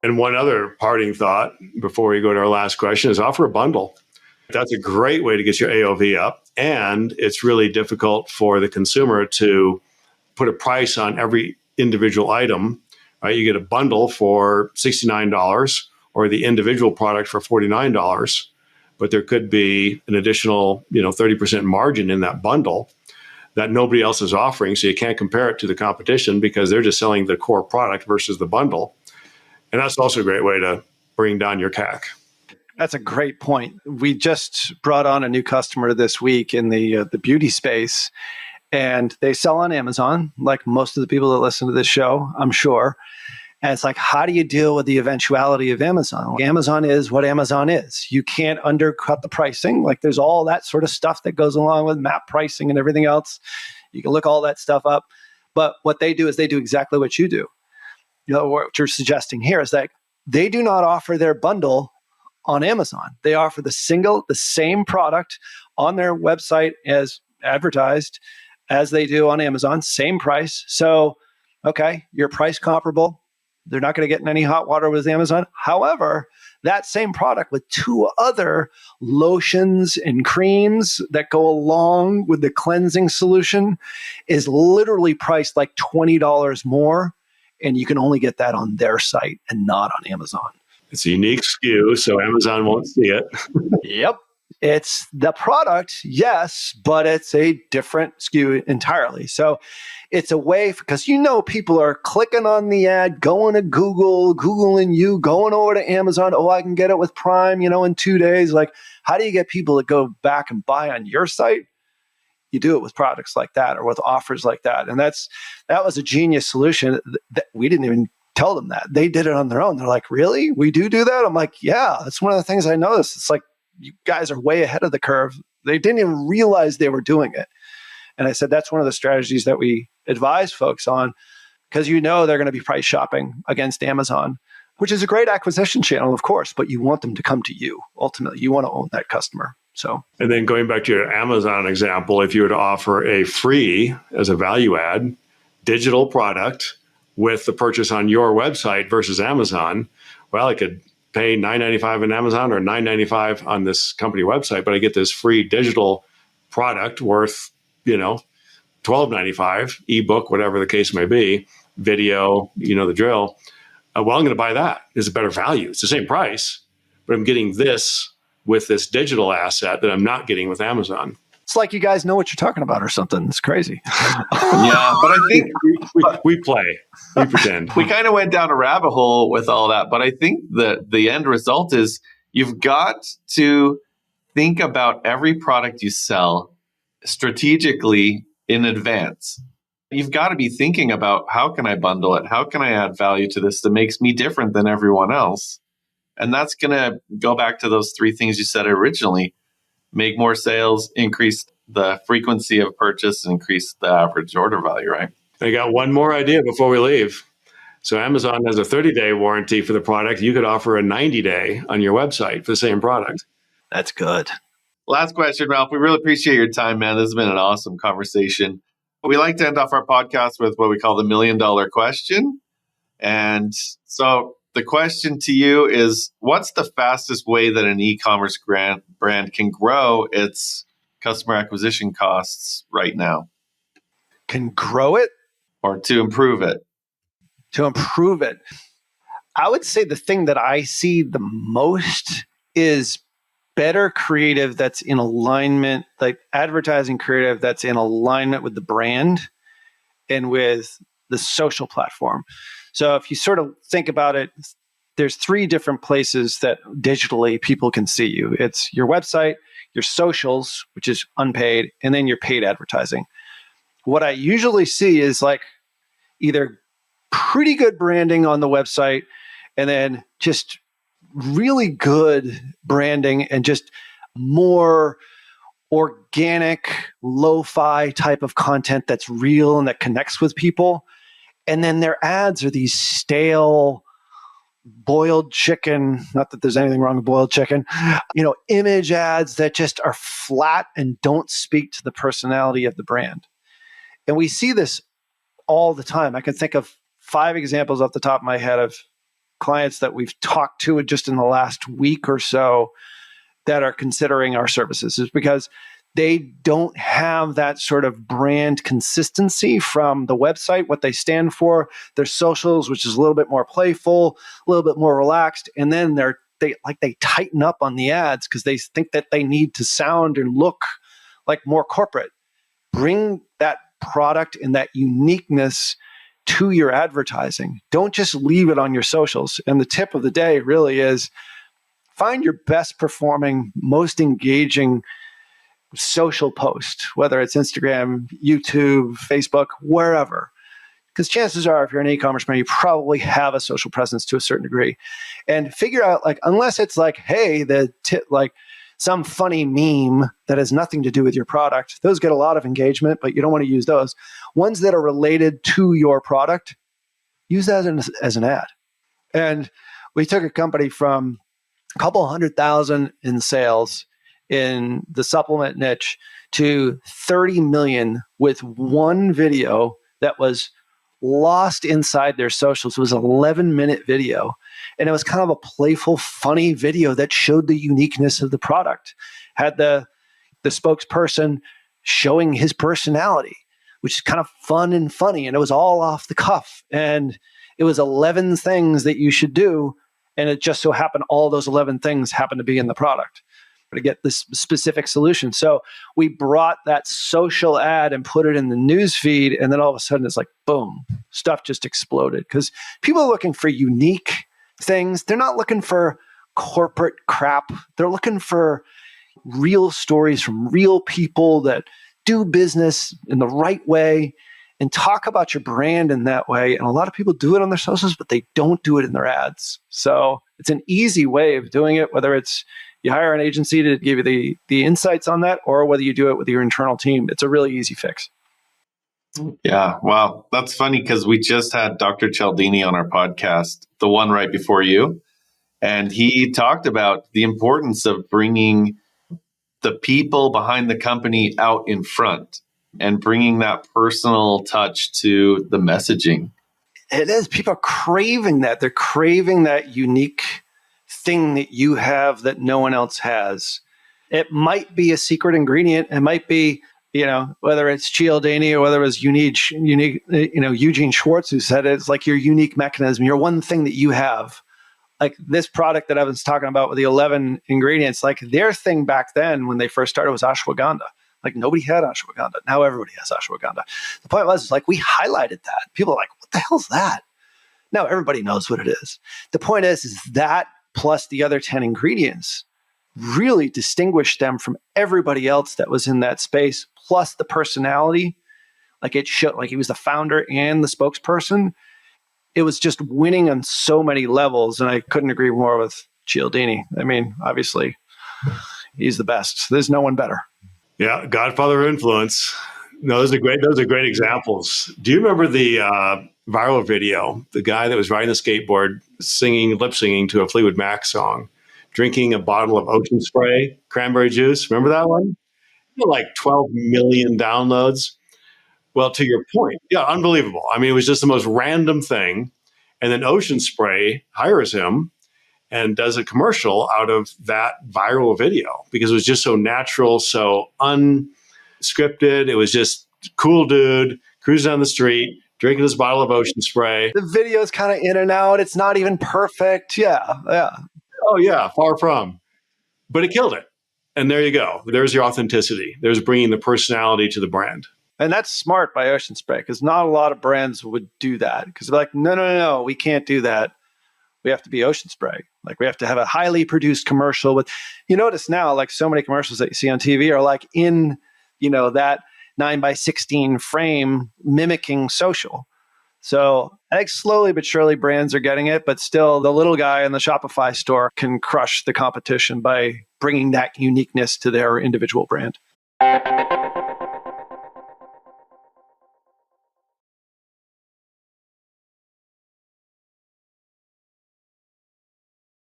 And one other parting thought before we go to our last question is offer a bundle. That's a great way to get your AOV up. And it's really difficult for the consumer to put a price on every individual item. Right? You get a bundle for $69 or the individual product for $49, but there could be an additional 30% margin in that bundle that nobody else is offering. So you can't compare it to the competition because they're just selling the core product versus the bundle. And that's also a great way to bring down your CAC. That's a great point. We just brought on a new customer this week in the beauty space, and they sell on Amazon, like most of the people that listen to this show, I'm sure. And it's like, how do you deal with the eventuality of Amazon? Well, Amazon is what Amazon is. You can't undercut the pricing. Like there's all that sort of stuff that goes along with map pricing and everything else. You can look all that stuff up. But what they do is they do exactly what you do. What you're suggesting here is that they do not offer their bundle on Amazon. They offer the same product on their website as advertised as they do on Amazon, same price. So, okay, you're price comparable. They're not going to get in any hot water with Amazon. However, that same product with two other lotions and creams that go along with the cleansing solution is literally priced like $20 more. And you can only get that on their site and not on Amazon. It's a unique SKU, so Amazon won't see it. Yep. It's the product, yes, but it's a different SKU entirely. So it's a way, because people are clicking on the ad, going to Google, Googling you, going over to Amazon. Oh, I can get it with Prime, in 2 days. Like, how do you get people to go back and buy on your site? You do it with products like that or with offers like that. And that was a genius solution that we didn't even tell them that. They did it on their own. They're like, really? We do that? I'm like, yeah, that's one of the things I noticed. It's like, you guys are way ahead of the curve. They didn't even realize they were doing it. And I said, that's one of the strategies that we advise folks on, because they're going to be price shopping against Amazon, which is a great acquisition channel, of course, but you want them to come to you. Ultimately, you want to own that customer. So, and then going back to your Amazon example, if you were to offer a free, as a value add, digital product with the purchase on your website versus Amazon, well, I could pay $9.95 on Amazon or $9.95 on this company website, but I get this free digital product worth, $12.95, ebook, whatever the case may be, video, the drill. Well, I'm going to buy that. It's a better value. It's the same price, but I'm getting this with this digital asset that I'm not getting with Amazon. It's like you guys know what you're talking about or something. It's crazy. Yeah, but I think we play, we pretend. We kind of went down a rabbit hole with all that, but I think that the end result is you've got to think about every product you sell strategically in advance. You've got to be thinking about, how can I bundle it? How can I add value to this that makes me different than everyone else? And that's going to go back to those three things you said originally. Make more sales, increase the frequency of purchase, increase the average order value, right? I got one more idea before we leave. So Amazon has a 30-day warranty for the product. You could offer a 90-day on your website for the same product. That's good. Last question, Ralph. We really appreciate your time, man. This has been an awesome conversation. We like to end off our podcast with what we call the $1 million question. And so the question to you is, what's the fastest way that an e-commerce brand can grow its customer acquisition costs right now? Can grow it? Or to improve it? To improve it. I would say the thing that I see the most is better creative that's in alignment, like advertising creative that's in alignment with the brand and with the social platform. So if you sort of think about it, there's 3 different places that digitally people can see you. It's your website, your socials, which is unpaid, and then your paid advertising. What I usually see is like either pretty good branding on the website and then just really good branding and just more organic, lo-fi type of content that's real and that connects with people. And then their ads are these stale, boiled chicken, not that there's anything wrong with boiled chicken, image ads that just are flat and don't speak to the personality of the brand. And we see this all the time. I can think of 5 examples off the top of my head of clients that we've talked to just in the last week or so that are considering our services, is because they don't have that sort of brand consistency from the website, what they stand for, their socials, which is a little bit more playful, a little bit more relaxed, and then they tighten up on the ads because they think that they need to sound and look like more corporate. Bring that product and that uniqueness to your advertising. Don't just leave it on your socials. And the tip of the day really is find your best performing, most engaging social post, whether it's Instagram, YouTube, Facebook, wherever. Because chances are, if you're an e-commerce brand, you probably have a social presence to a certain degree. And figure out, like, unless it's like, hey, some funny meme that has nothing to do with your product, those get a lot of engagement, but you don't want to use those. Ones that are related to your product, use that as an ad. And we took a company from a couple 100,000 in sales in the supplement niche to 30 million with one video that was lost inside their socials. It was an 11-minute video. And it was kind of a playful, funny video that showed the uniqueness of the product. Had the spokesperson showing his personality, which is kind of fun and funny. And it was all off the cuff. And it was 11 things that you should do. And it just so happened all those 11 things happened to be in the product to get this specific solution. So we brought that social ad and put it in the news feed. And then all of a sudden it's like, boom, stuff just exploded. Because people are looking for unique things. They're not looking for corporate crap. They're looking for real stories from real people that do business in the right way and talk about your brand in that way. And a lot of people do it on their socials, but they don't do it in their ads. So it's an easy way of doing it, whether it's you hire an agency to give you the insights on that, or whether you do it with your internal team. It's a really easy fix. Yeah, wow. That's funny because we just had Dr. Cialdini on our podcast, the one right before you. And he talked about the importance of bringing the people behind the company out in front and bringing that personal touch to the messaging. It is. People are craving that. They're craving that unique thing that you have that no one else has. It might be a secret ingredient. It might be, whether it's Cialdini or whether it was Eugene Schwartz who said it, it's like your unique mechanism, your one thing that you have. Like this product that I was talking about with the 11 ingredients, like their thing back then when they first started was ashwagandha. Like nobody had ashwagandha. Now everybody has ashwagandha. The point was, like, we highlighted that. People are like, what the hell's that? Now everybody knows what it is. The point is that plus the other 10 ingredients really distinguished them from everybody else that was in that space, plus the personality. Like it showed, like he was the founder and the spokesperson. It was just winning on so many levels. And I couldn't agree more with Cialdini. I mean, obviously, he's the best. There's no one better. Yeah, Godfather of influence. No, those are great examples. Do you remember the viral video? The guy that was riding the skateboard, lip singing to a Fleetwood Mac song, drinking a bottle of Ocean Spray cranberry juice. Remember that one? Like 12 million downloads. Well, to your point, yeah, unbelievable. I mean, it was just the most random thing. And then Ocean Spray hires him and does a commercial out of that viral video because it was just so natural, so unscripted. It was just cool dude cruising down the street, drinking his bottle of Ocean Spray. The video is kind of in and out. It's not even perfect. Yeah. Oh, yeah, far from. But it killed it. And there you go. There's your authenticity. There's bringing the personality to the brand. And that's smart by Ocean Spray because not a lot of brands would do that because they're like, no, we can't do that. We have to be Ocean Spray. Like we have to have a highly produced commercial with, you notice now, like so many commercials that you see on TV are like in, that 9:16 frame mimicking social. So I think slowly but surely brands are getting it, but still the little guy in the Shopify store can crush the competition by bringing that uniqueness to their individual brand.